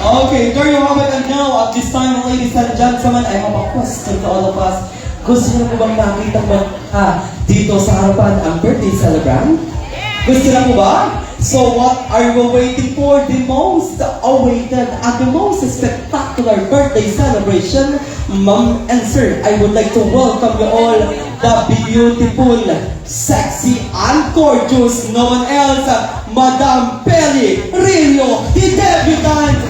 Okay, there you have it. And now, at this time, ladies and gentlemen, I have a question to all of us. Gusto niyo po bang makita mo dito sa harapan ang birthday celebrant? Gusto na po ba? So what are you waiting for? The most awaited and the most spectacular birthday celebration, Ma'am and Sir. I would like to welcome you all, the beautiful, sexy, and gorgeous, no one else, Madam Peli Rillo, the debutante.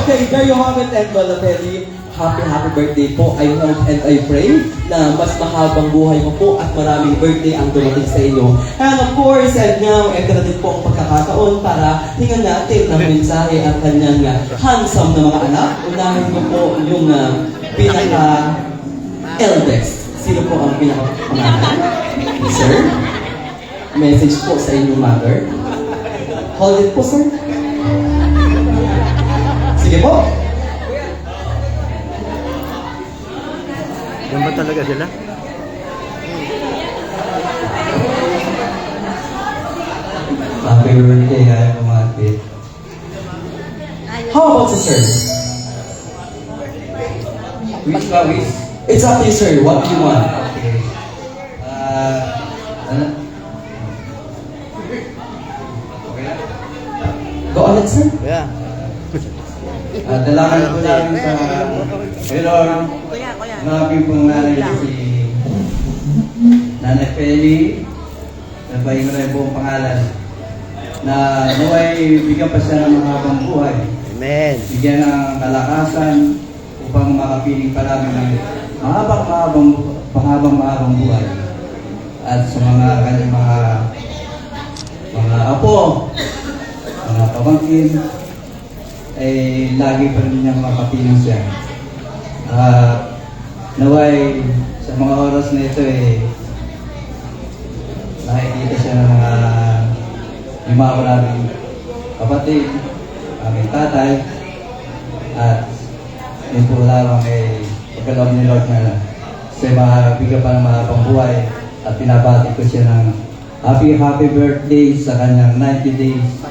Okay, there you have it, and Lola Peli, happy birthday po. I hope and I pray na mas mahabang buhay mo po at maraming birthday ang dumating sa inyo. And of course, and now, ito na din po ang pagkakataon para tingnan natin ng mensahe ang kanyang handsome na mga anak. Unahin ko po yung pinaka-eldest. Sino po ang pinaka-pangalan? Sir? Message po sa inyong mother. Hold it po, sir. Sige po. Yan ba talaga sila? Happy birthday, ay kumapit. How about you, sir? Wish ba, wish? It's up to you, sir. What do you want? Okay. Ano? Okay lang? Go on, sir. Yeah. Dalangin po namin sa Lord, mga pong nanay si Nanay Peli, nabahin mo na yung buong pangalan, na naway bigyan pa siya ng mahabang buhay. Amen. Bigyan ng kalakasan upang makapiling pa namin ng mahabang buhay. At sa mga kanyang mga apo, mga pamangkin, ay lagi pa rin niyang makapiling siya. Naway, sa mga oras na ito nakikita siya ng mga lima ko naming kapatid, aming tatay, at yun po lamang pagkaloob ni Lord na siya mabigyan pa ng mahabang buhay at pinabati ko siya ng happy birthday sa kanyang 90 days.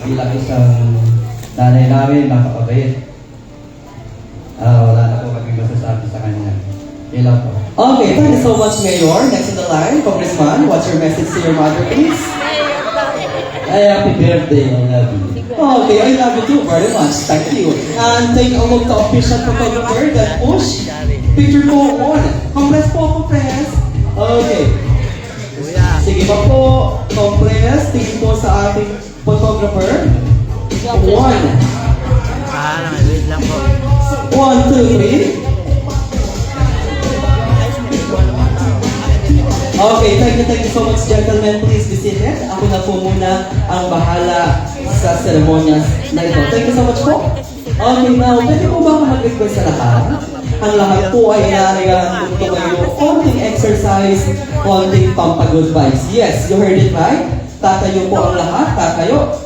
Bilang isang nanay namin, napakabait. Wala na po kami masasabi sa kanya. Ilan po. Okay, thank you so much, Mayor. Next on the line, Congressman, what's your message to your mother, please? Ay, happy birthday, I love you. Okay, I love you too very much. Thank you. And take a look to official photographer that push. Picture po on. Compress po, compress. Okay. Sige pa po, compress. Tingin po sa ating photographer. 1. Wait lang po. 1, 2, 3. Okay, thank you so much, gentlemen. Please be seated. Ako na po muna ang bahala sa seremonyas na ito. Thank you so much po. Okay, now, pwede po ba ako mag-request sa lahat? Ang lahat po ay inaarigahan ko kayo. Konting exercise, konting pampagood vibes. Yes, you heard it right? Tatayo po ang lahat. Tatayo.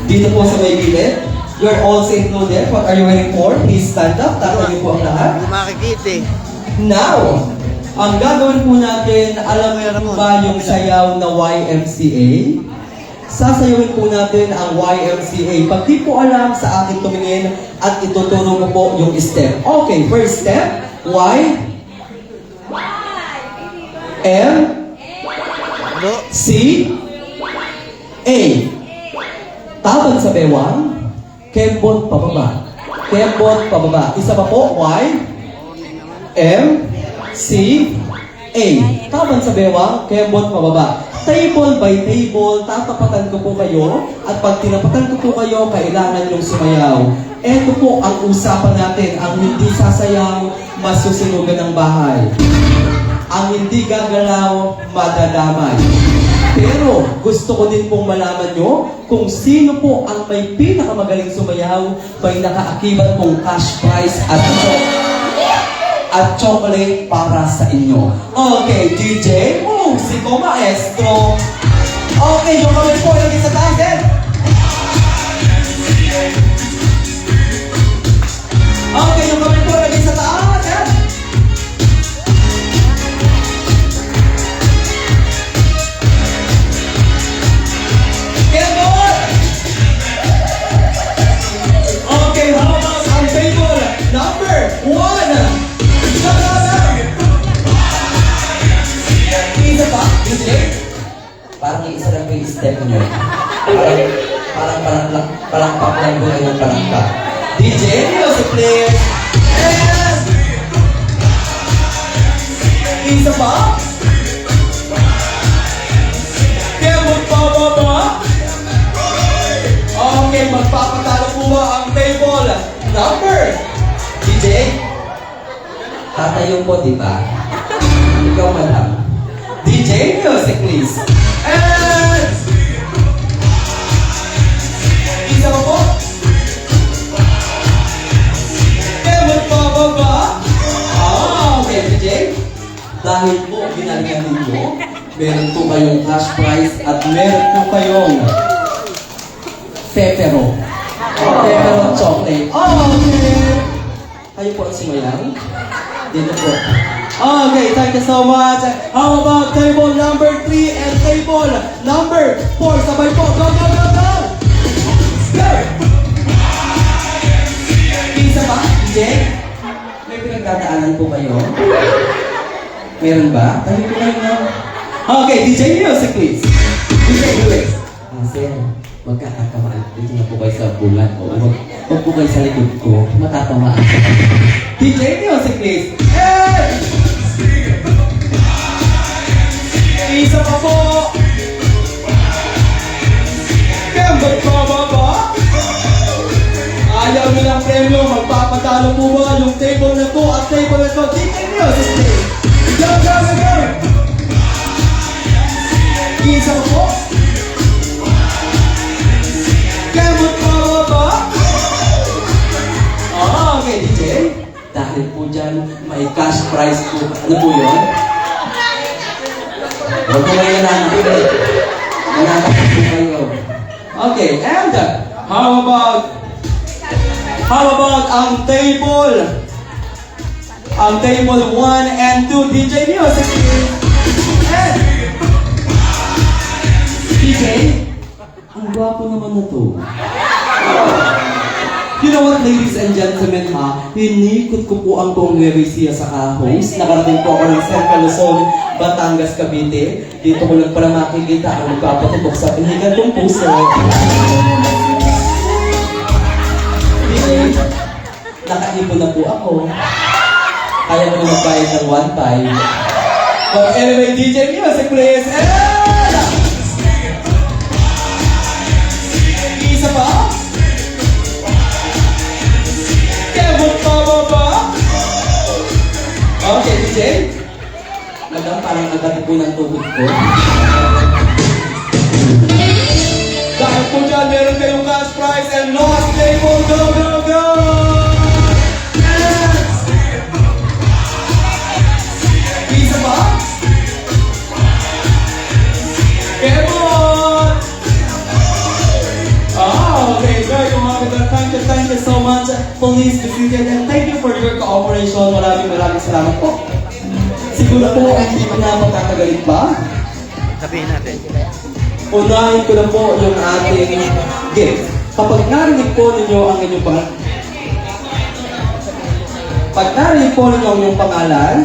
Dito po sa may gilid. You're also included. What are you waiting for? Please stand up. Tatayo po ang lahat. Hindi makikita eh. Now, ang gagawin po natin, alam mo ba yung sayaw na YMCA? Sasayawin po natin ang YMCA. Pag di po alam, sa akin tumingin at ituturo ko po yung step. Okay, first step, Y, M, C, A. Tabang sa bewang, kembot pababa. Kembot pababa. Isa pa po, Y, M, C, A. Tabang sa bewang, kembot pababa. Table by table, tatapatan ko po kayo. At pag tinapatan ko po kayo, kailangan yung sumayaw. Ito po ang usapan natin. Ang hindi sasayaw, masusunugan ng bahay. Ang hindi gagalaw, madadamay. Pero gusto ko din pong malaman nyo kung sino po ang may pinakamagaling sumayaw, may nakaakibat pong cash prize at chocolate para sa inyo. Okay, DJ, si ko, maestro. Okay, yung kamay po, ilagay sa taas, eh. Okay, yung kamay po, ilagay sa taas, eh. Kembot! Okay, how about ang table number 1? Isa pa, DJ? Parang isa lang yung step nyo. Parang paklan ko na yung palangka. DJ, music please. And... Isa pa? Kembot pa ba? Okay, magpapatalo po ba ang table number? DJ? Tatayo po, di ba? Ikaw man lang. DJ, music please. And... Isa pa po? Kembot pa ba? Okay, DJ. Dahil po ginagawa ninyo, meron po kayong cash prize at meron po kayong pepero. Pepero chocolate. Okay. Kayo po ang sumayang. Dito po. Okay, thank you so much. How about table number 3 and table number 4? Sabay po. Go, go, go, go! Go! Isa pa, DJ? May pinagdadaanan po kayo? Meron ba? Tayo po kayo na. Okay, DJ music please. DJ, do it. Sir, magkakatamaan. Dito na po kayo sa bulan. O, huwag po kayo sa likod ko. Matatamaan. DJ music please. Hey! Isa pa po. Kembot pa ba? Ayaw nyo ng premyo. Magpapatalo po ba yung table na to at table na to? DJ music please. Go, go, go, go! Isa pa po. Kembot pa ba? Okay, DJ. Dahil po dyan, may cash prize po. Ano po yun? Huwag po kayo nanakit. Nanakit po kayo. Okay, and how about ang table? Ang table 1 and 2, DJ music please. And DJ, ang gwapo naman na to. You know what, ladies and gentlemen, hinikot ko po ang buong Nueva Ecija sa Ahos. Nakarating po ako ng Central Luzon, Batangas, Cavite. Dito ko lang pala makikita ang nagpapatubok sa pinigan kong puso. DJ, nakaipon na po ako. Kaya mo na magbayad ng 1.5. But anyway, DJ music please. And... Isa pa? Kembot pa ba? Okay, DJ. Madam, parang agad po ng tubig ko. Dahil po dyan, meron kayong cash prize and last table. Go, go, go! Yes! Isa pa? Kembot! Okay, very good. Thank you so much, Police Visited, and thank you for your cooperation. Maraming salamat po. Siguro po, hindi ko na magkakagalit pa. Sabihin natin. Unahin ko na po yung ating gift. Kapag narinig po ninyo ang inyong pangalan, pag narinig po ninyo ang inyong pangalan,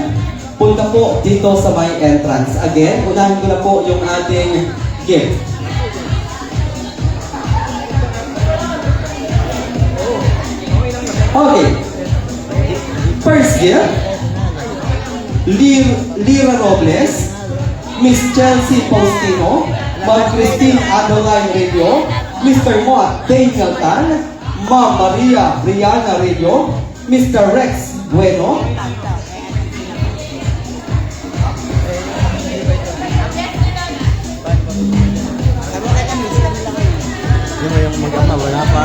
punta po dito sa my entrance. Again, unahin ko na po yung ating gift. Okay. First gift, Lira Robles, Miss Chelsea Faustino, Ma'am Christine Adeline Radio, Mr. Mott Daniel Tan, Ma'am Maria Brianna Radio, Mr. Rex Bueno, Yung mag-ama, wala pa.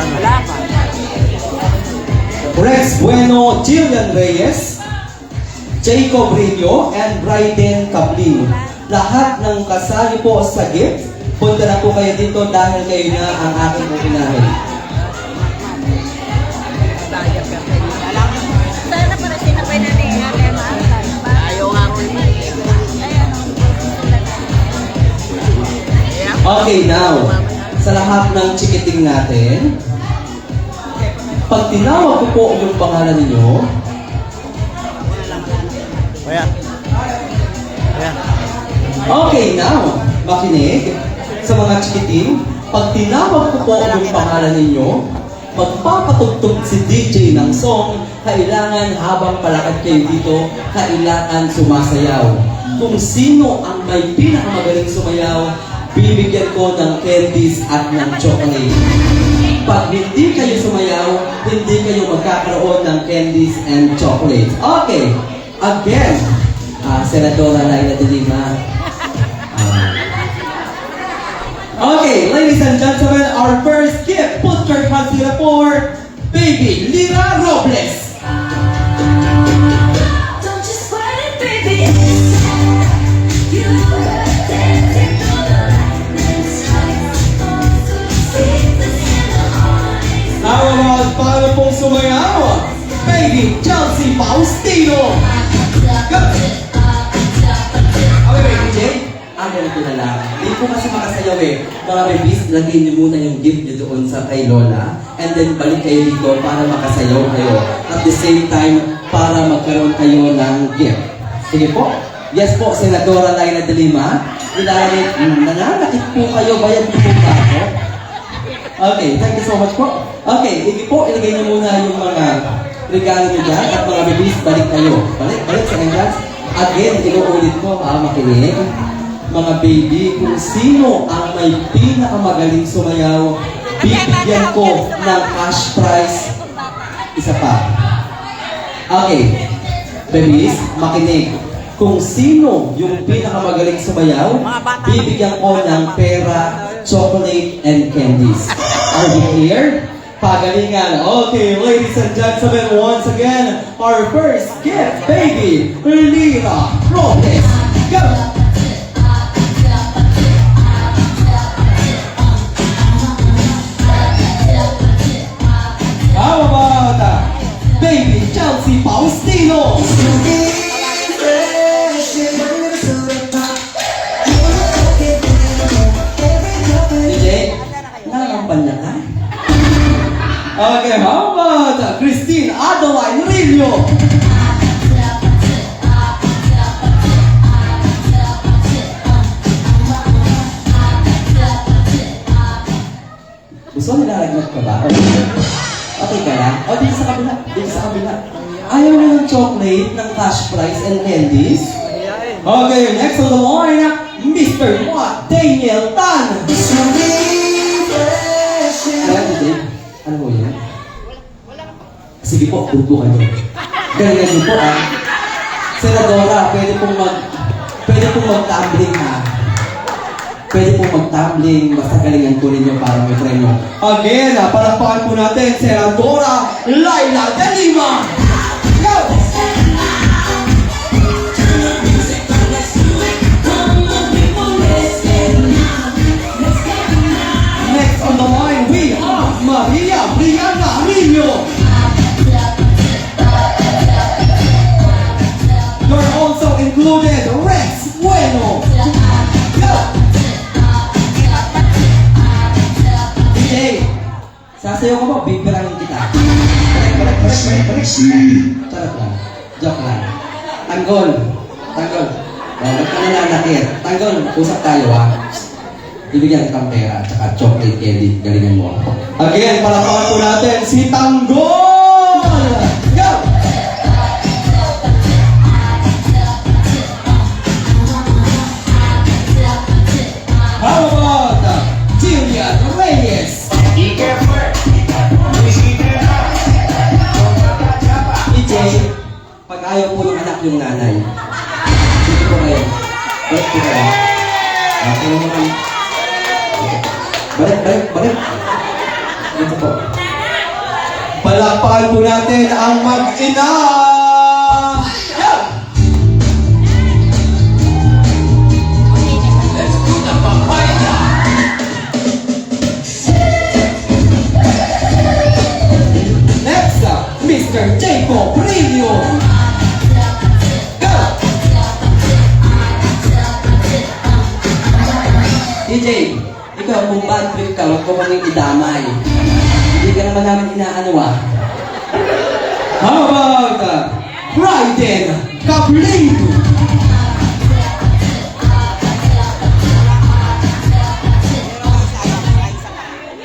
Rex Bueno, Jillian Reyes, Jacob Radio, and Bryden Cablin. lahat ng kasali po sa gift, punta na po kayo dito dahil kayo na ang aking unahin. Sana para sinapay na niya kaya maantay. Ayaw nga ko Okay, now, sa lahat ng chikiting natin, pag tinawag ko po yung pangalan ninyo, Kuya. Kuya. okay, now, makinig sa mga chikiting, pag tinawag ko po yung pangalan ninyo, magpapatugtog si DJ ng song, kailangan habang palakad kayo dito, kailangan sumasayaw. Kung sino ang may pinakamagaling sumayaw, bibigyan ko ng candies at ng chocolate. Pag hindi kayo sumayaw, hindi kayo magkakaroon ng candies and chocolates. Okay, again, Senadora Laila de Lima. Okay, ladies and gentlemen, our first gift, put your hands together for Baby Lira Robles. Don't just sweat it, baby. You dancing through the lightning strikes. See the eyes. How about paano pong sumayaw? Baby Chelsea Faustino. Go! Okay, DJ. Ganito na lang. Hindi po kasi makasayaw eh. Mga babies, lagyan niyo muna yung gift niyo doon sa kay Lola. And then balik kayo dito para makasayaw kayo. At the same time, para magkaroon kayo ng gift. Sige po. Yes po, Senadora Laila de Lima. Nananakit po kayo. Bayad po ba ako? Okay, thank you so much po. Okay, hindi po, ilagay niyo muna yung mga regalo niyo dyan. At mga babies, balik kayo. Balik sa entrance. Again, inuulit ko, makinig. Mga baby, kung sino ang may pinakamagaling sumayaw, bibigyan ko ng cash prize. Isa pa. Okay. Babies, makinig. Kung sino yung pinakamagaling sumayaw, bibigyan ko ng pera, chocolate, and candies. Are we clear? Pagalingan. Okay, ladies and gentlemen, once again, our first gift, Baby Lira Robles. Go! How about Baby Chelsea Faustino? DJ, nakakampanya ka? Okay, how about Christine Adeline Rillo? Gusto nilalagnat ka ba? Okay ka lang? O, dito sa kabila. Dito sa kabila. Ayaw mo ng chocolate, ng cash prize, and candies? Okay, next on the line, Mr. Watt Daniel Tan. Alam mo, Dave? Ano mo yun? Sige po, tutukan nyo. Galingan nyo po, Senadora, pwede pong mag-tumbling, Pwede pong mag-tumbling, basta galingan po ninyo para may premyo. Again, palakpakan po natin, Senadora Laila de Lima! Go! Next on the line, we have Maria Brianna Nino. You're also included, Rex Bueno. Go! DJ, sasayaw ka ba? Bibirahin kita. Balik. Charot lang. Joke lang. Tanggol. Huwag ka nananakit. Tanggol, usap tayo Ibigyan kitang pera at saka chocolate candy. Galingan mo. Again, palakpakan po natin si Tanggol! Go! How about Jillian Reyes? DJ, pag ayaw po ng anak yung nanay, dito po kayo. Balik po kayo. Okay naman. Balik. Dito po. Palakpakan po natin ang mag-ina! Go! DJ, ikaw kung bad trip ka, huwag ko kaming idamay. Hindi ka naman namin inaano ah. How about Raiden Cablito?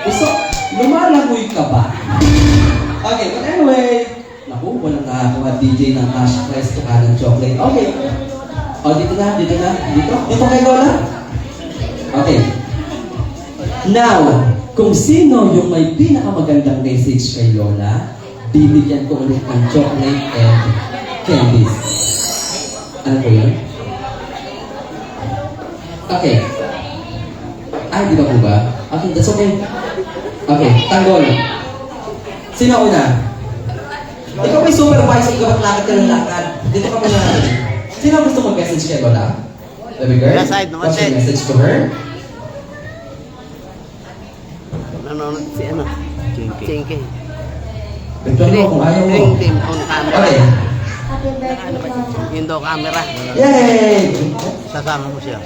Gusto, lumalagoy ka ba? Okay, but anyway, naku, walang nakakuha DJ ng cash prize to ng chocolate. Okay. O, dito na. Dito kay Lola. Okay. Now, kung sino yung may pinakamagandang message kay Lola, bibigyan ko ulit ng chocolate and candies. Ano po yun? Okay. Ay, di ba po ba? Okay, that's okay. Okay, tanggol. Sino una? Ikaw may supervisor ka, lakad ka ng lakad. Dito ka muna. Sino gusto mag-message kay Lola? Baby girl? Yes, side, naman What's your side. message to her? Nanonood si ano? Chinky. Bigyan mo kung ayaw mo. Ring team on camera. Okay. Indo camera. Yay! Sasama mo siya.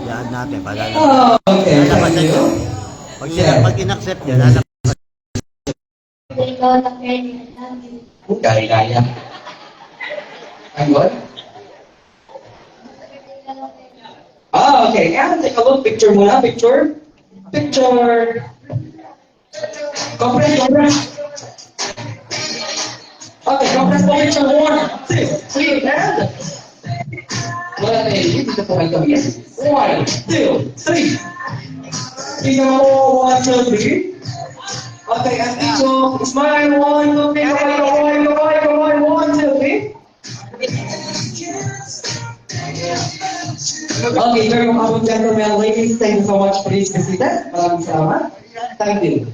Yan natin. Paglalaro. Oh, okay, thank you. Pag in-accept niya, lalabas. Gaya-gaya. Ayun. Ah, okay. And take a look. Picture muna. Picture. Compress. Okay, compress po picture. 1, 2, 3, and... Wala na yun. Dito po kayo kami. 1, 2, 3. Tingnan mo. 1, 2, 3. Okay, and dito. Smile. 1, 2, 3. Come on. 1, 2, 3. Okay, very much, gentlemen, ladies, thank you so much for this visit. Maraming salamat. Thank you.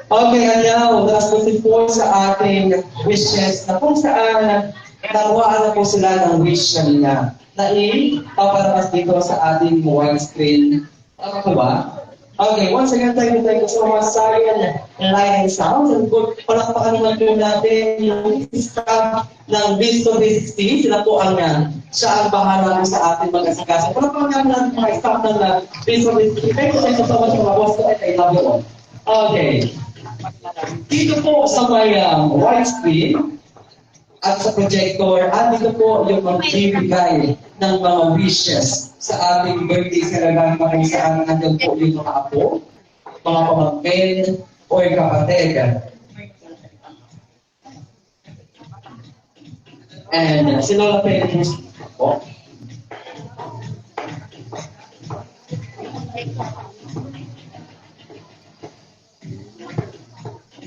Okay, and now, last question po sa ating wishes na kung saan nawaan na po sila ng wish kanina na ipapalabas dito sa ating widescreen. Tama po ba? Okay, once again, thank you so much, Zion, Light and Sound. And good, palakpakan naman po natin yung staff ng Visto 360. Sila po siya ang bahala sa ating mag-asikaso. Palakpakan naman natin mga staff ng Visto 360. Thank you so much mga boss ko at I love you all. Okay. Dito po sa may widescreen at sa projector, at dito po yung magbibigay ng mga wishes sa ating birthday celebration kung saan nandun po yung mga apo, mga pamangkin, o yung kapatid. And si Lola Pérez po.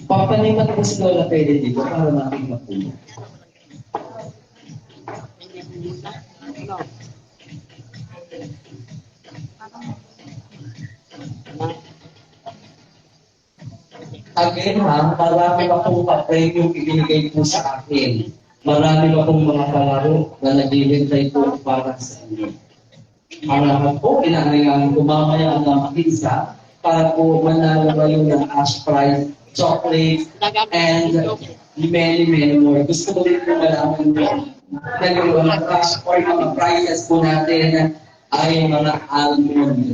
Papanimat po si Lola Pérez dito para natin mapuno. Again ha, marami pa pong pa-premium ibinigay po sa akin. Marami pa pong mga palaro na nagbibigay po para sa inyo. Ang lahat po, inaalingan ko mamaya ang makisa para po manalo kayo ng cash prize, chocolate, and many more. Gusto ko din po malaman mo na yung mga cash or mga prizes po natin ay mga almond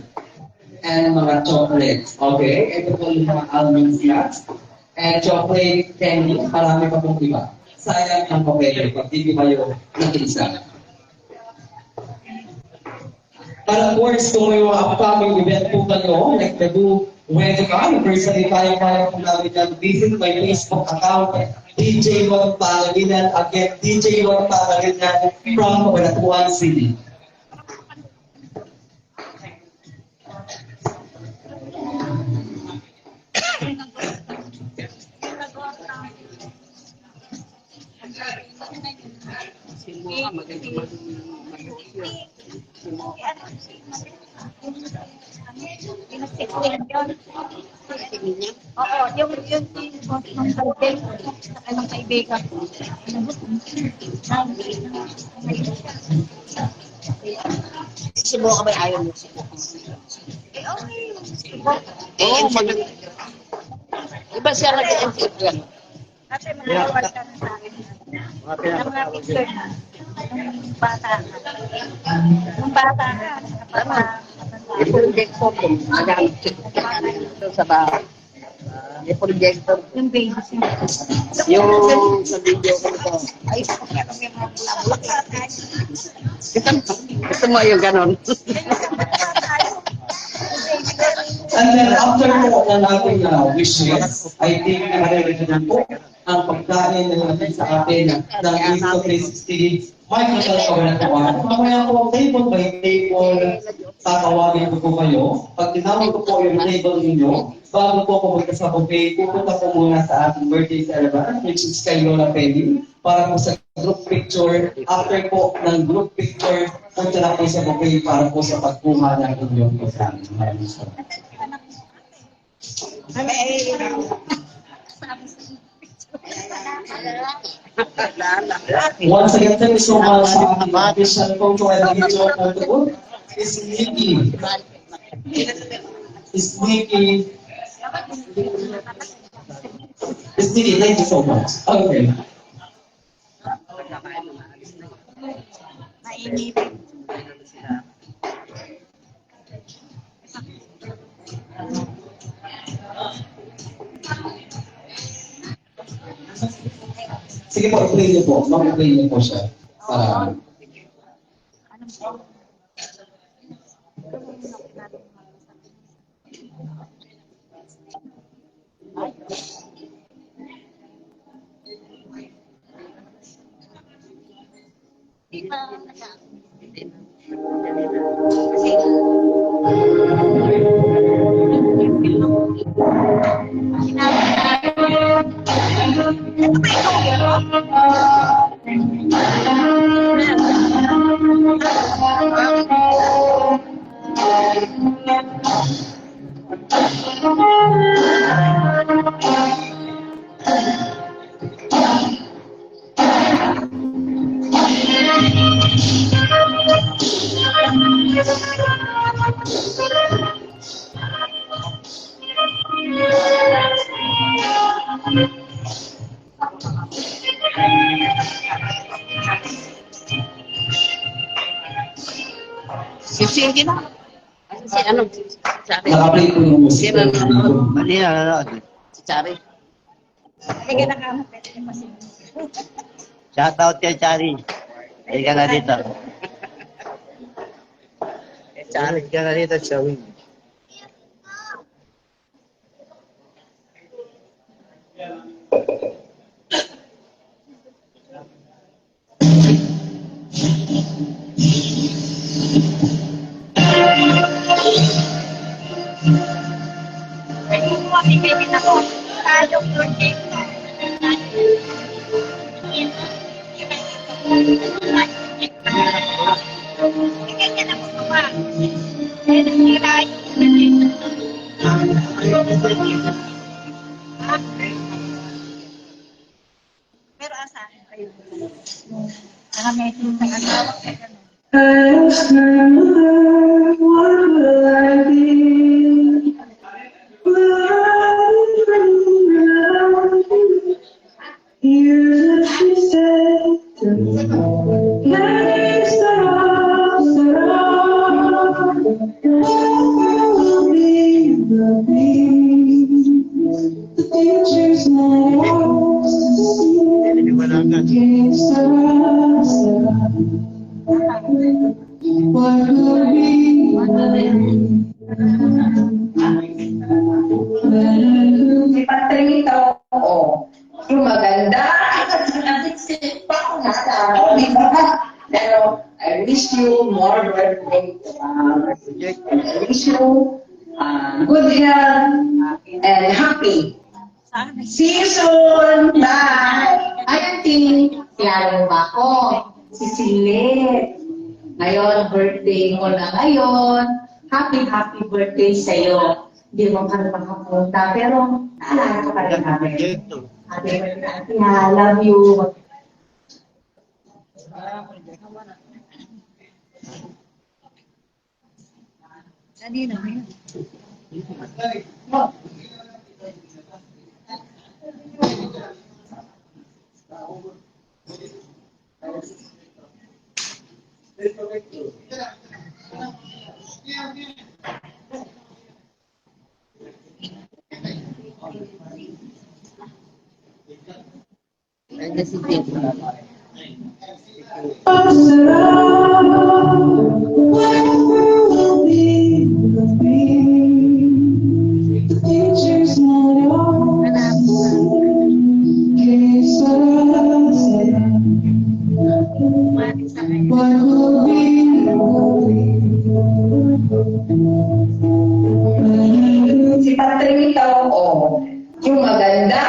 and mga chocolates. Okay? Ito po yung mga almond snacks and chocolate candy. Marami pa pong iba. Sayang ang papel pag hindi kayo nakisa. But of course, kung may mga upcoming event po kayo, like the wedding anniversary, tayo po namin yan. Visit my Facebook account, DJ Lord Pangilinan. Again, DJ Lord Pangilinan from Cabanatuan City. Oo, yung hotel, anong kaibigan ko. Sibo ka ba ayaw mo? Eh, okay. Oo, iba siya nag-entry yan. Ate, manawal ka na sa akin. Ang mga picture na. Nung bata ka. Nung bata ka. Matanda. May projector ko. Nagamit ko sa bahay. May projector. Yung babies niya. Yung sa video ko ito. Ay, meron yung mga bulak-bulak. Gusto mo yung ganon? And then after po ng ating wishes, I think na maririnig na po ang pagkain na natin sa atin ng Isto 360 Microsoft Kabanatuan. Mamaya po table by table, tatawagin ko po kayo. Pag tinawag ko po yung table ninyo, bago po pumunta sa buffet, pupunta po muna sa ating birthday celebrant, which is kay Lola Penny, para po sa group picture. After po ng group picture, punta na po sa buffet para po sa pagkuha ng inyong kasama. Maraming salamat. Once again, thank you so much sa ating official photo and video photo. Is Nikki. Is Nikki. Is Nikki, thank you so much. Okay. Nainipin. Sige po, i-play niyo po. Mag-play niyo po siya. Para Sipsingin na. Si ano? Chari. naka-play po yung music. Sino nanonood? Mali na nanonood. Si Chari. Hindi ka nakamapit. Shoutout kay Chari. Ay ka na dito. Chari ka na dito, showing. Pipipin ako. Tayong birthday. Bigyan ka na mo pa. Eh, nasira yung pero asahan kayo. May isang asawa ka ganun. Last night, what will I be? Will I bring around you? Here's what she said to me. Next time, will be the future's not ours. Can't stop. What could be? Si Patrito, oo. Yung maganda. Pa ako nata. Di ba? Pero, I wish you more birthday. I wish you good health and happy. See you soon. Bye. Ay, auntie. Klaro ba ako? Si Silet. Ngayon, birthday mo na ngayon. Happy birthday sa'yo. Hindi mo kami makapunta, pero naalala ka pa rin namin. Happy birthday, auntie ha. Love you. Kanina mo yun. What will be the me? The future's not yours. Here's what I'll say. What will be Si Patrito, yung maganda,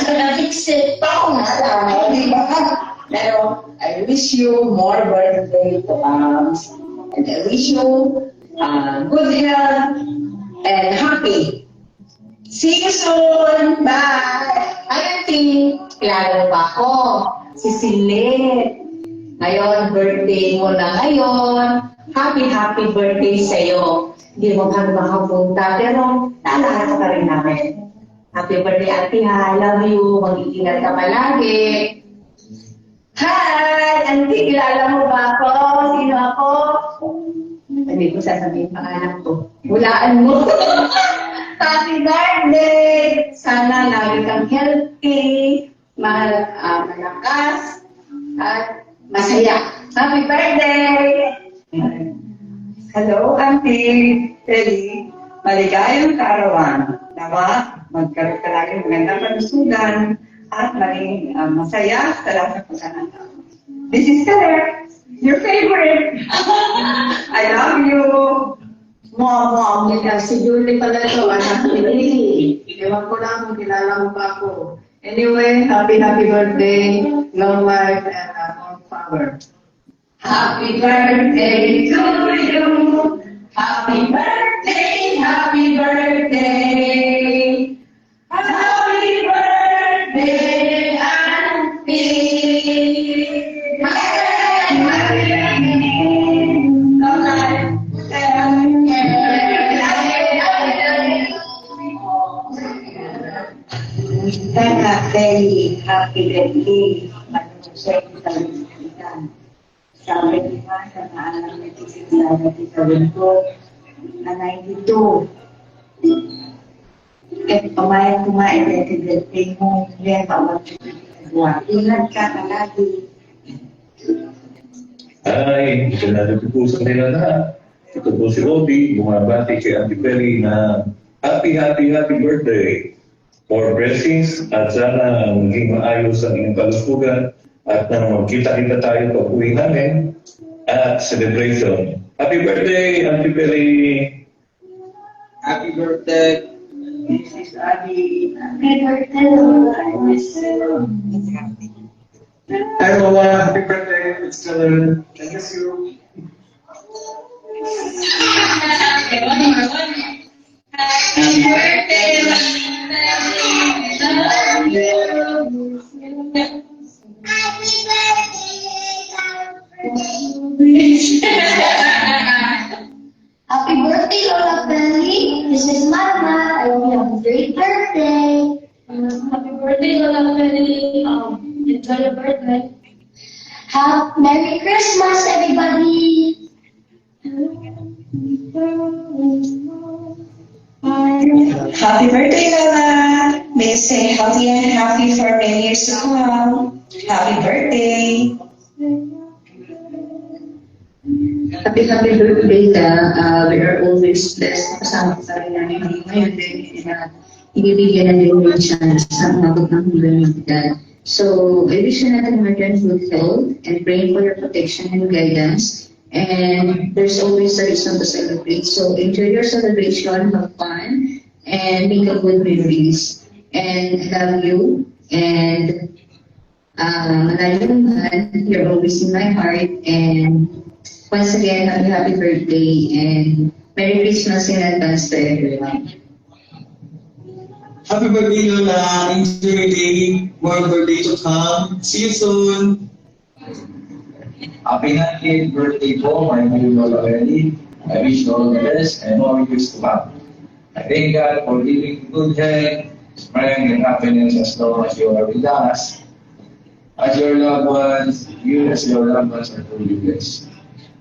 na-fixit pa ako na lang, di ba? Pero, I wish you more birthday to come. And I wish you good health and happy. See you soon! Bye! Ay, Auntie, kilala mo ba ako? Si Silet. Ngayon, birthday mo na ngayon. Happy birthday sa'yo. Hindi mo kami makapunta, pero naalala ka pa rin namin. Happy birthday, Auntie, ha? I love you. Mag-iingat ka palagi. Hi! Auntie, kilala mo ba ako? Sino ako? Hindi ko sasabihin pangalan ko. Hulaan mo. Happy birthday! Sana lagi kang healthy, malakas, at masaya. Happy birthday! Hello, Auntie Telly. Maligayang kaarawan. Nawa, magkaroon ka lagi magandang kalusugan at maging masaya sa lahat ng pagkakataon. This is Claire, your favorite. I love you. Mo, si Julie pala ito, anak ni Lily. Ewan ko lang kung kilala mo pa ako. Anyway, happy birthday, long life, and more power. Happy birthday to you. Happy birthday, happy birthday. Happy birthday, Auntie. Happy birthday. Sabi niya sa naalang na tisip na 92. At kumain na birthday mo, yan pa ingat ka palagi. Ay, isalado po sa kanila lahat. Ito po si Obi, bumabati kay Auntie Perry na happy birthday. More blessings at sana maging maayos ang inyong kalusugan at nang magkita-kita tayo pag uwi namin at celebration. Happy birthday, Auntie Perry! Happy birthday! This is Abby. Happy birthday, Lola. I miss you. Hi, Lola. Happy birthday. It's Dylan. I miss you. Happy birthday, love you. Happy birthday, Lola Belly. This is Mama. I hope you have a great birthday. Happy birthday, Lola Belly. Enjoy your birthday. Merry Christmas, everybody. Happy birthday, Lola. May you stay healthy and happy for many years to come. Happy birthday. Happy birthday, La. We are always blessed. Kasama sa rin namin ngayon din na ibibigyan na din yung chance sa umabot ng humanidad. So, I wish you natin more than good health and praying for your protection and guidance. And there's always a reason to celebrate. So, enjoy your celebration, have fun, and make a good memories. And I love you. And you're always in my heart. And once again, happy birthday and Merry Christmas in advance to everyone. Happy birthday, Lola. Enjoy your day. More birthday to come. See you soon. Happy 90th birthday po, my dear Lola Belly. I wish you all the best and more years to come. I thank God for giving good health, strength, and happiness as long as you are with us. As your loved ones, you as your loved ones are truly blessed.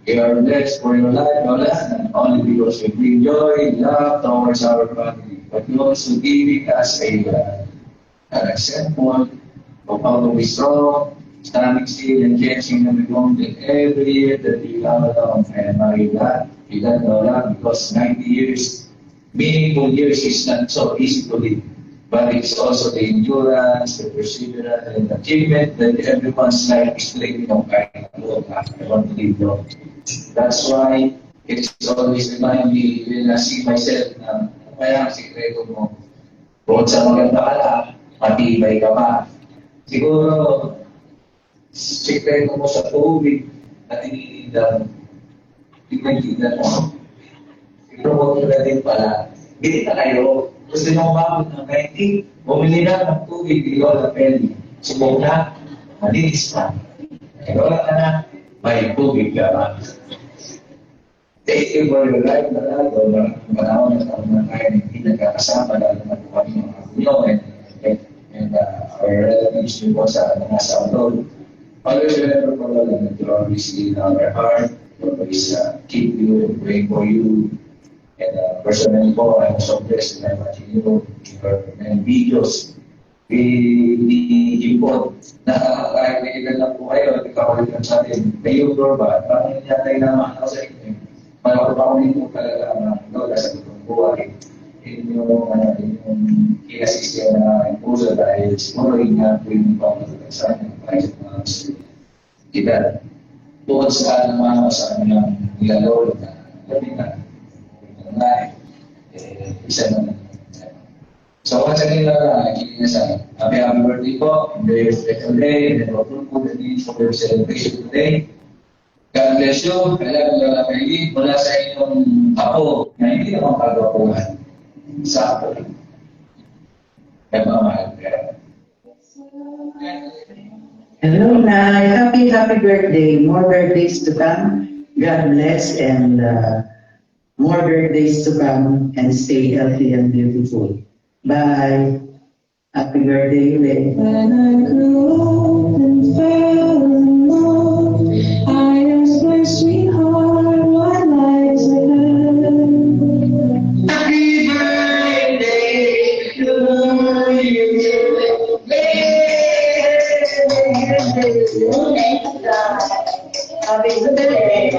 You are blessed for your life, Lola, not only because you bring joy, love towards our family, but you also giving us an example How to be strong, standing still and catching the moment every year that you come along. And you got Lola, because 90 years, meaningful years is not so easy to live. But it's also the endurance, the perseverance, and the achievement that everyone's life is living on kind of Lord. I want to live long. That's why it's always remind me when I see myself na kaya ang sikreto mo. Bukod sa maganda ka lang, matibay ka pa. Siguro, sikreto mo sa tubig at iniindan, tignan mo. Siguro mo na din pala. Hindi na kayo. Gusto nyo umabot ng 90, bumili na ng tubig, di ko na pwede. Subok na, malinis na. Kaya wala ka na, may tubig ka na. Thank you for your life, Lalo. Panahon na taon na tayo hindi nagkakasama dahil natuwa yung mga kuyo and our relatives po sa mga sa abroad. Always remember po that you always in our heart, always keep you, pray for you. And personally po, I'm so blessed and I'm watching you your many videos. Import na kahit nailan lang po kayo, ikakulit lang sa atin. Kayo, ba? Parang yatay naman ako sa inyo. Malapapaunin po talaga ang lola sa itong buhay. Yung kinasisya na impuso dahil siguro nga po yung pangalaga sa akin kahit sa mga edad. Bukod sa naman sa kanilang nilalolo na gabi na isa naman. So, kasi nila kinasa, happy birthday po, very special day, and welcome po the need for your celebration today. God bless you. Kailangan nyo na kayo mula sa inyong apo na hindi naman kagapuhan sa apo. Kaya mamahal ka. Hello, Nay. Happy birthday. More birthdays to come. God bless and more birthdays to come and stay healthy and beautiful. Bye. Happy birthday, Ule. When I grew old and fell in love, I asked my sweetheart what lies ahead. Happy birthday to you. Happy birthday.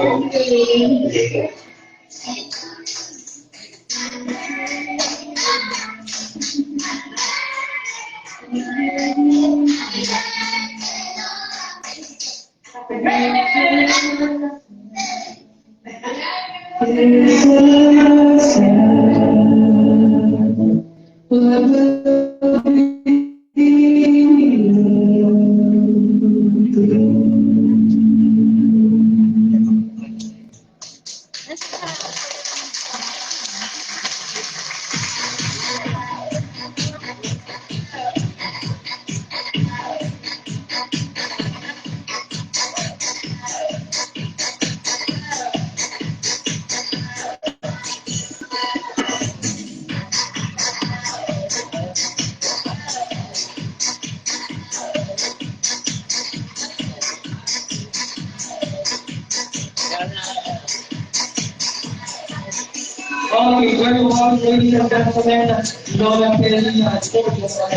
Okay, very well, ladies and gentlemen. Lola Kelly, focus on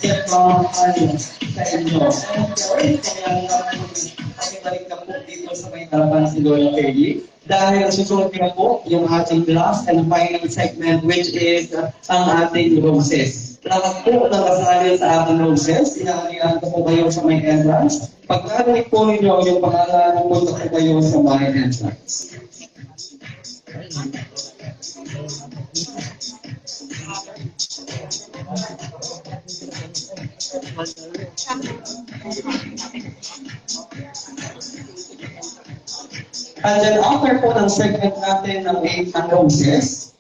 get tayo sa inyo. Kami balik na po dito sa may harapan si Lola Kelly. Dahil susunod na po yung ating last and final segment, which is ang ating roses. Lahat po na kasali sa ating roses, inahalihan ko po kayo sa may entrance. Pagkarinig po ninyo yung pangalan, pupunta po kayo sa may entrance. And then after po ng segment natin ng 8 roses,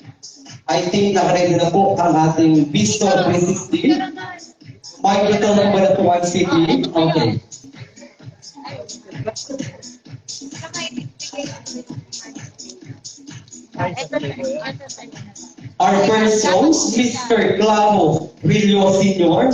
I think nakaready na po ang ating Visto 360. Mic ito number 1 Okay. Our first host, Mr. Clavo Rillo Sr.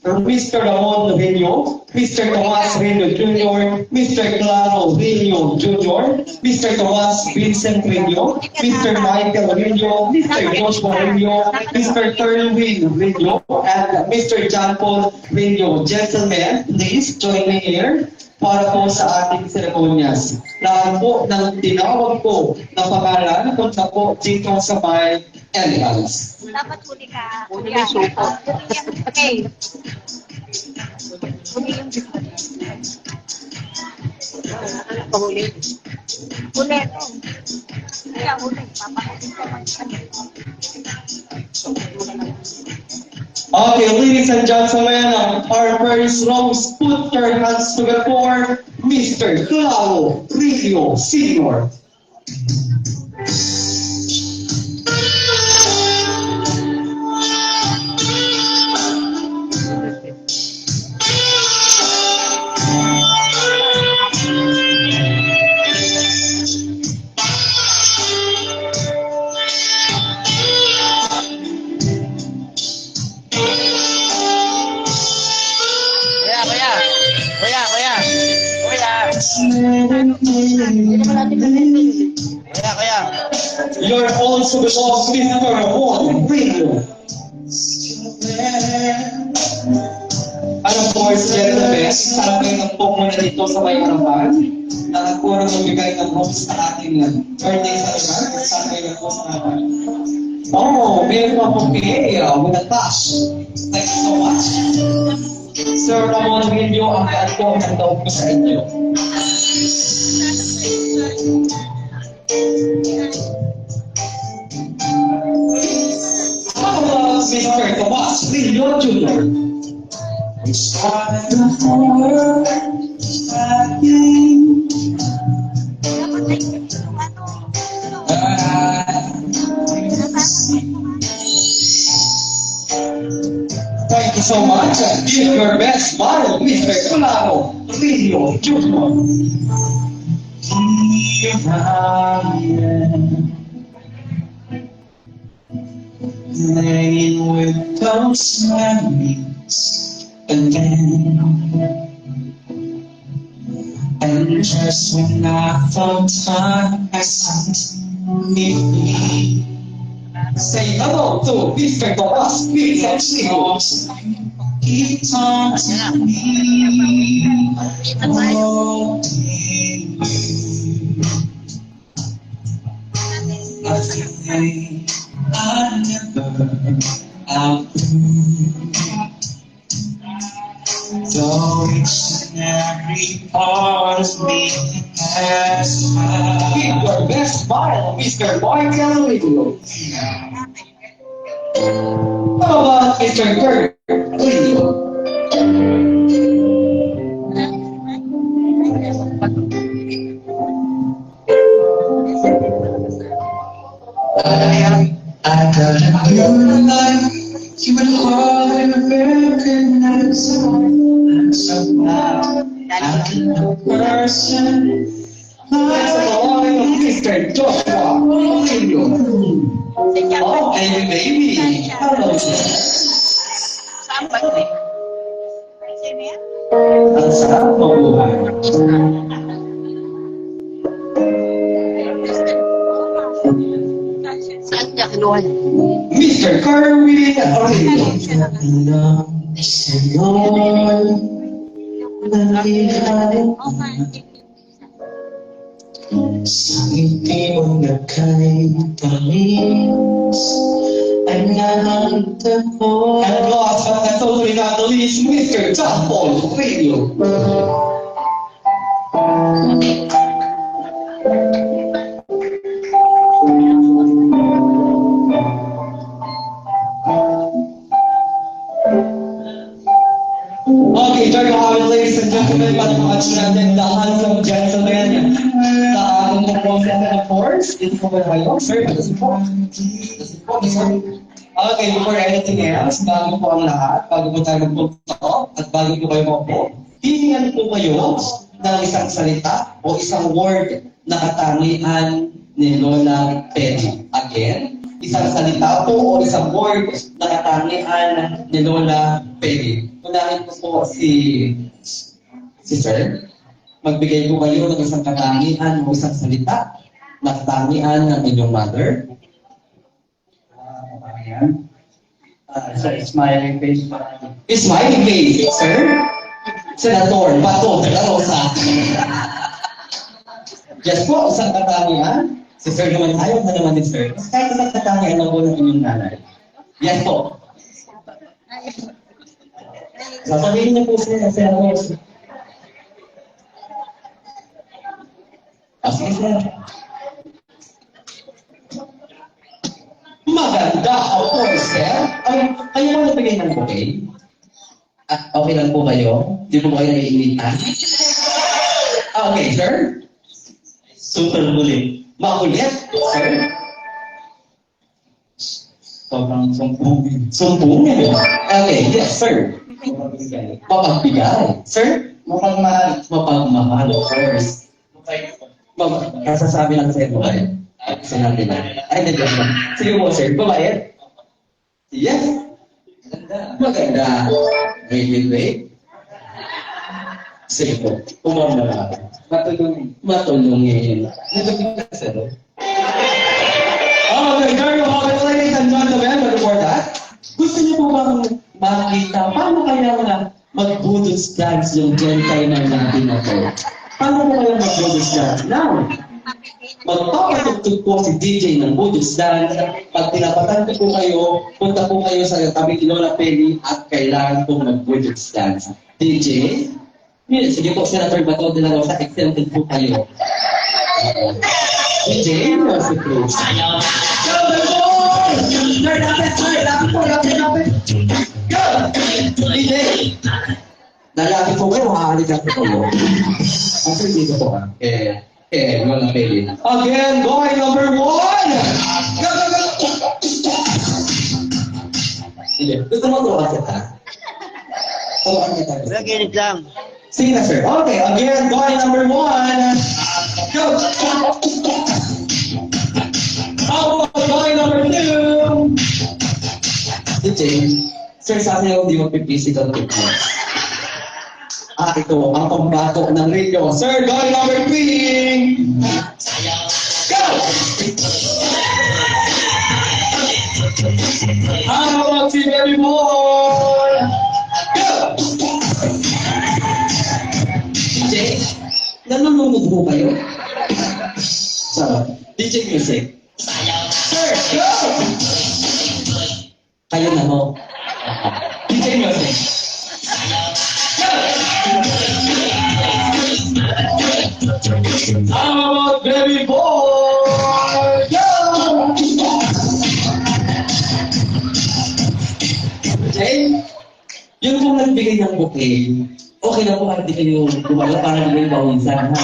Mr. Ramon Reno, Mr. Tomas Reno Jr., Mr. Claro Reno Jr., Mr. Tomas Vincent Reno, Mr. Michael Reno, Mr. Joshua Reno, Mr. Terwin Reno, and Mr. John Paul Reno. Gentlemen, please join me here para po sa ating seremonyas. Lahat po ng tinawag ko na pangalan, punta po dito sa may entrance. Dapat huli ka. Huli yung suko. Okay. Huli yung suko. Huli. Huli ito. Kaya huli. Papahuli ko man. Okay, ladies and gentlemen, our first rows, put your hands to the floor, Mr. Claro Rio Sr. You're also belongs Mr. Ramon Rio. And of course, gentlemen, sarap kayo ng po muna dito sa may harapan. Nakapuro magbigay ng host sa ating birthday celebration. Sarap kayo ng po sa harapan. Oh, meron pa po kayo with a touch. Thank you so much. Sir Ramon Rio, ang po ang daw po sa inyo. How about Mr. Tomas Rio Jr.? We started the war again. Thank you so much. Give your best smile, Mr. Claro Rio Jr. Playing with those memories again. And just when I thought time has me, say hello to Mr. Tomas Rio Jr. Keep on to me, holding you. Nothing I never outgrew. Though each and every part of me has tried. Keep your best smile, Mr. Michael Rio. How about Mr. Kurt Rio? I got a new life, you would hardly recognize I'm so proud I'm the person Mr. Joshua Rio. Oh, and baby, hello there. Ang sarap mabuhay. Mr. Kerwin Rio. Sa ngiti mo na kay tamis ay nalagdag ko. And last but totally not the least, Mr. John Paul Rio. Okay, there you have it, ladies and gentlemen. Match natin the handsome gentleman sa ating proposal of course. Ito po ba kayo? Sir, okay, before anything else, bago po ang lahat, bago po tayo magpunto, at bago po kayo mapo, hihingan po kayo ng isang salita o isang word na katangian ni Lola Penny. Again, isang salita po o isang word na katangian ni Lola Peggy. Unahin ko po si Sir. Magbigay po kayo ng isang katangian o isang salita na katangian ng inyong mother. Ayan. Sa smiling face pa. Smiling face, sir. Senator, Bato, de la Rosa. Yes po, isang katangian. Si Sir naman, ayaw na naman ni Sir. Kahit isang katangian lang po ng inyong nanay. Yes po. Sasabihin niyo po siya, Senator. Sige, sir. Maganda, of course, sir. Ay, kayo mo nabigay ng bouquet? Okay lang po kayo? Di po kayo naiinitan? Okay, sir. Super kulit. Makulit, sir. Sobrang sumpungin. Sumpungin? Okay, yes, sir. Mapagbigay. Sir? Mapagmahal. Mapagmahal, of course. Kasasabi lang sa'yo, babae. Sinabi na. Ay, hindi ba? Sige po, sir. Babae? Yes. Maganda. Wait. Sige po. Umam na lang. Matulungin. Matulungin. Sir. Okay, very well. Ladies and gentlemen, before that, gusto niyo po bang makita paano kaya mag-Buddhist dance yung gentay na natin na to? Paano mo kaya mag-Buddhist dance? Now, magpapatugtog po si DJ ng Buddhist dance. Pag tinapatan po kayo, punta po kayo sa tabi ni Lola Peggy at kailangan po mag-Buddhist dance. DJ? Sige po, Senator Bato de la Rosa, exempted po kayo. DJ, music please. Go, the boy! Start lapit. Go! DJ! Lalapit po kayo, makakalikat po kayo. Actually, dito po ha. Lola Peggy. Again, going number 1! Go! Sige, gusto mo tuwa kita? Tuwa kita. Naginit lang. Sige na, sir. Okay, again, going number 1. Go! How about going number 2? DJ, sir, sa akin hindi mag-physical fitness. Ito, ang pambato ng radio. Sir, going number 3! Go! How about si Baby Boy? Go! DJ, nanonood mo kayo? Sa DJ Music. Sir, go! Kayo na mo. DJ Music. How about Baby Boy? Go! Okay? Yung kung nagbigay ng bouquet, okay na po kahit di kayo gumala para di kayo bawisan, ha?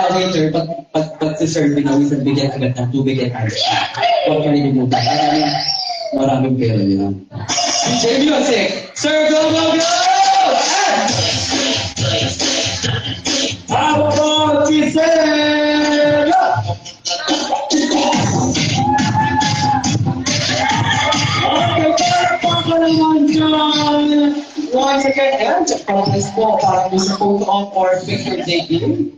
Waiter, pag si Sir binawisan, bigyan agad ng tubig at ice. Huwag ka rin yung maraming pera yun. DJ Music! Sir, go! How about you say? Once again, promise po para po sa photo op for picture taking.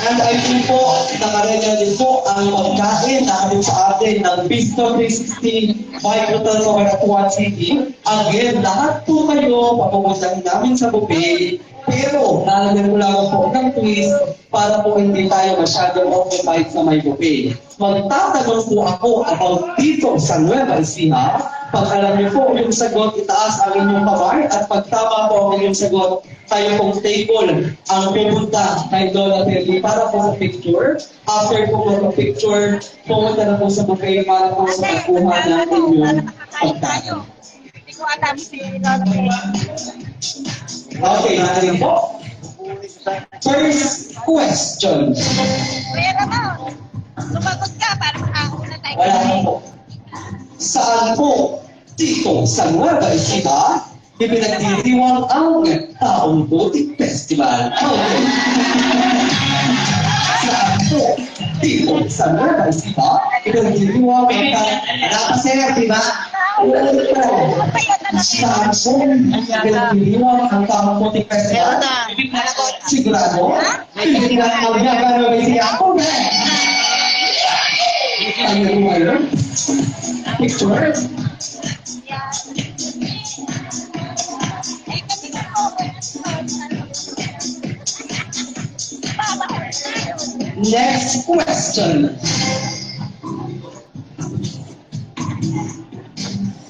And I think po, nakarega din po ang pagkain na kami sa atin ng Visto 360 Microtel sa Manatuan City. Again, lahat po kayo papupuntahin namin sa buffet. Pero, lalagyan ko lang po ng twist para po hindi tayo masyadong occupied sa may buffet. Magtatanong po ako about dito sa Nueva Ecija. Pag alam niyo po yung sagot, itaas ang inyong kamay. At pag tama po ang inyong sagot, tayo pong table ang pupunta kay Lola Peggy para po sa picture. After po ng picture, pumunta na po sa buffet para po sa pagkuha ng inyong pagkain. Hindi ko alam si Lola Peggy. Okay, natin po. First question. Kuya Ramon, sumagot ka para makauna tayo. Wala na po. Saan po dito sa Nueva Ecija ipinagdiriwang ang Taong Putik Festival? Okay. Saan po dito sa Nueva Ecija, pinagdiriwang ang sir, di ba? Saan po pinagdiriwang ang Kamuti Festival? Sigurado? Hindi na ang Nueva Ecija ako, ano mo ngayon? Picture? Next question.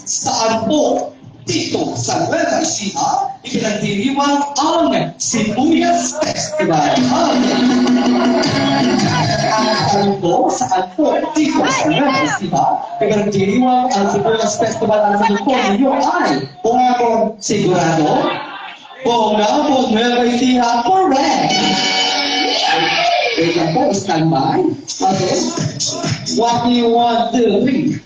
Saan po dito sa Nueva Ecija ipinagdiriwang ang Sibuyas Festival? Saan po dito sa Nueva Ecija ipinagdiriwang ang Sibuyas Festival? Ang sagot po ninyo ay Bungabon sigurado, Bungabon Nueva Ecija correct. Wait lang po, stand by. Okay. 1, 2, 3.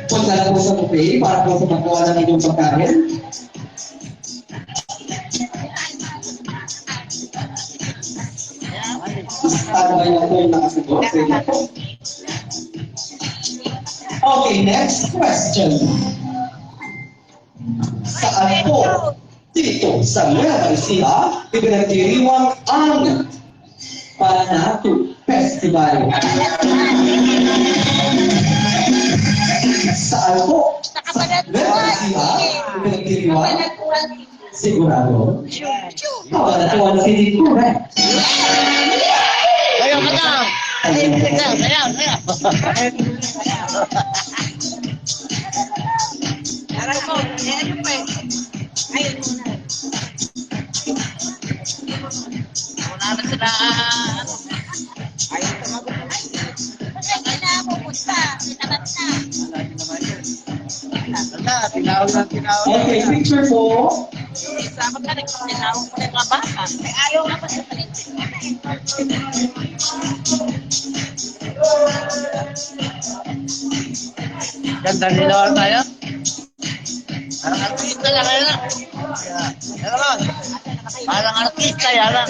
Punta na po sa buffet para po sa magkawa ng inyong pagkain. Stand by na po yung nakasagot. Wait lang po. Okay, next question. Saan po dito sa Nueva Ecija ipinagdiriwang ang Panatu Festival? Saan po sa Nueva Ecija ipinagdiriwang? Sigurado? Panatuan City correct. Sayaw ka na! Sayaw! Aray ko, ano pa eh? Ayun muna. Wala na sila. Ayun, tumagot na. Kasi na pupunta. Sinabat na. Tinawag. Okay, picture po. Sama ka rin kung tinawag mo na yung mga bata. Ay, ayaw na pa sa palinsin. Ganda nila tayo. Parang artista lang kayo na. Ano ba? Parang artista yan lang.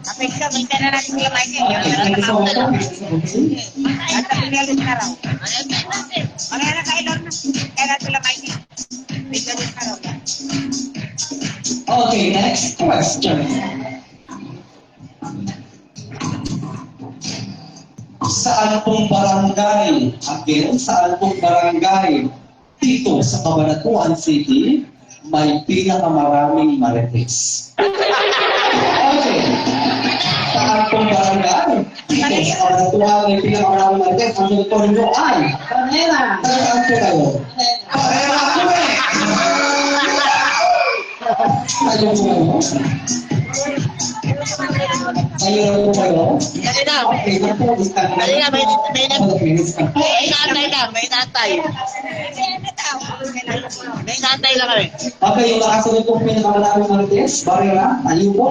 Kapit ka, may tala natin sila Michael. Thank you so much po. At pinalit na raw. Mga na kayo na. Kaya sila Michael. Pinalit na raw. Okay, next question. Saan pong barangay, again, saan pong barangay dito sa Cabanatuan City may pinakamaraming marites? Okay. Saan pong barangay dito sa Cabanatuan may pinakamaraming marites? Ang sagot po ninyo ay Panera. Saan po kayo? Panera ako eh! Ayaw po kayo? Ayaw po kayo? Dali na. Okay, ito po, stand by. Dali na, may po. natay lang, may natay. May natay lang kami. Okay, yung nakasunod pong pinakamaraming marites, Barrera, tayo po.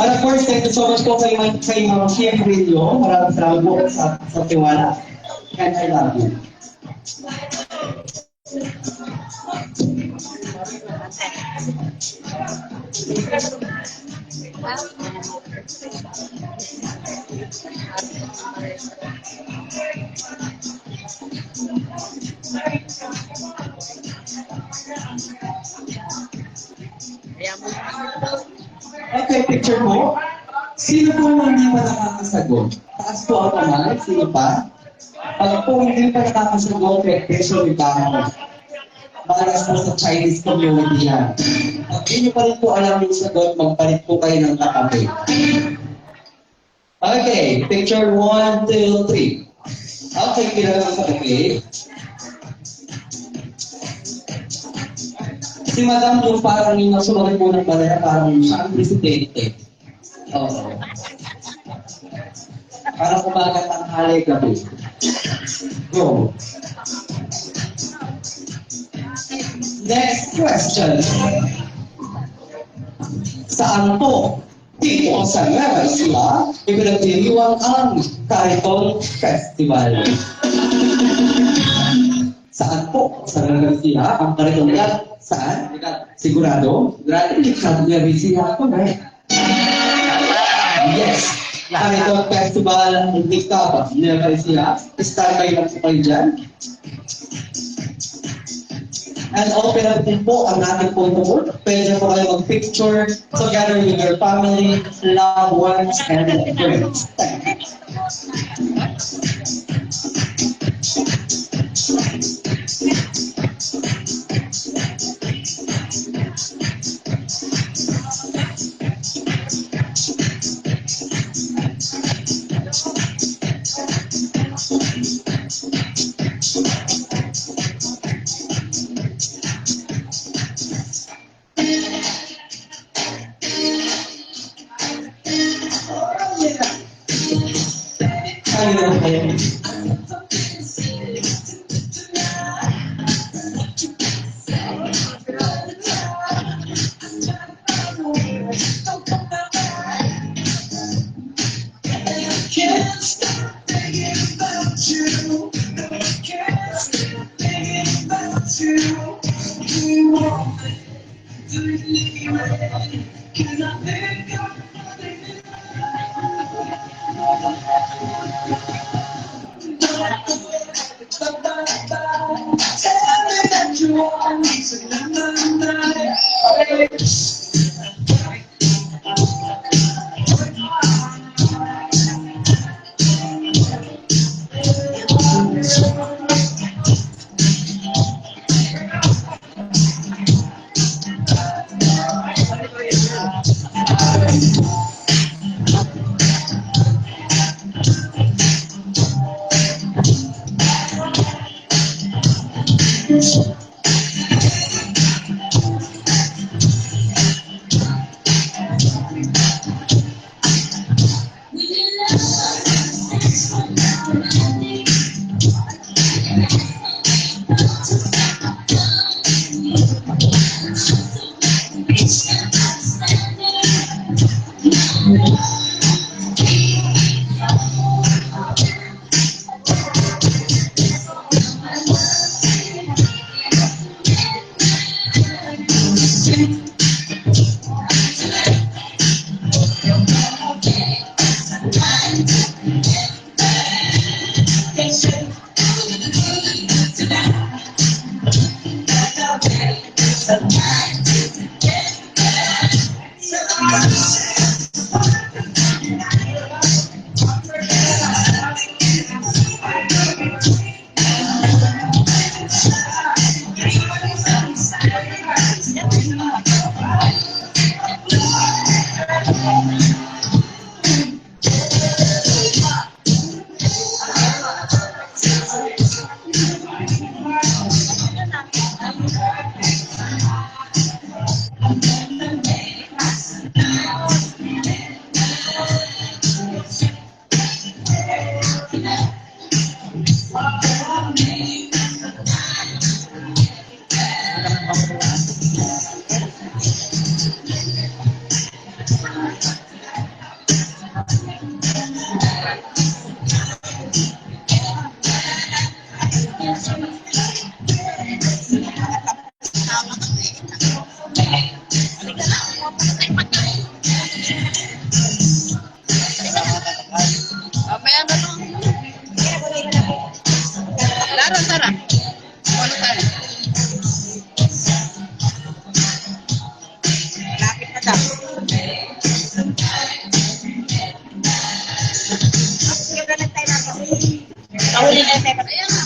And of course, thank you so much po kay Ma'am Chef Radio. Maraming salamat po sa tiwala. And I love you. Okay, picture mo. Sino po yung hindi pa nakakasagot? Taas po ang kamay. Sino pa? Pag po hindi pa nakakasagot, question yung tama. Malas po sa Chinese community yan. Pag hindi nyo pa rin po alam yung sagot, magpalit po kayo ng katabi. Okay, picture 1, 2, 3. Okay, kilala sa katabi. Si Madam yung parang yung nasumakit po ng balaya, parang siya ang presidente. Oo. Parang kumagat ang halay gabi. Go. Next question. Saan po dito sa Nueva Ecija ipinagdiriwang ang Cariton Festival? Saan po? Sa Garcia? Ang karitulan? Saan? Sigurado? Sa Garcia po, right? Yes. Carnival Festival Music Cup ng Garcia. Start kayo lang po kayo dyan. And open up din po ang ating photo. Pwede po kayo mag-picture together with your family, loved ones, and friends. Ayun, ayun. Mamaya na to. Tara, tara. Ano tayo? Lapit na daw. Ako din na tayo. Ayan na.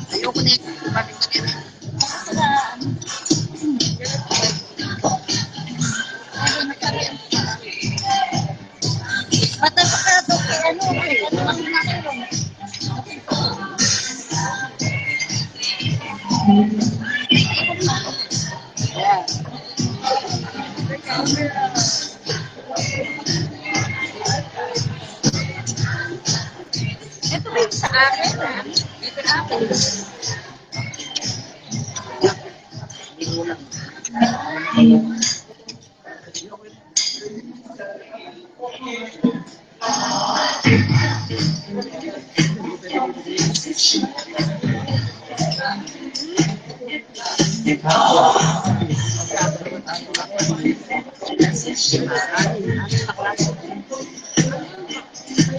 Ayoko na yung bakit na ito ba yung sa akin, ha? Ito na akin.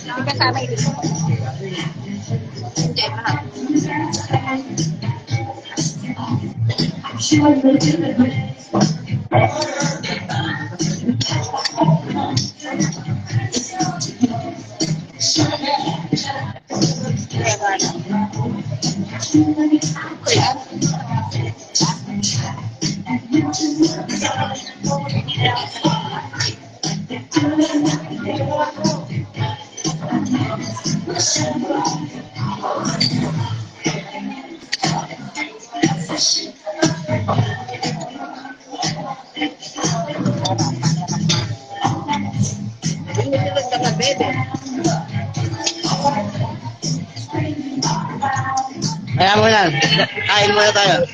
Hindi kasama ito. Hindi, mahal. Kaya mo na. Kain muna tayo.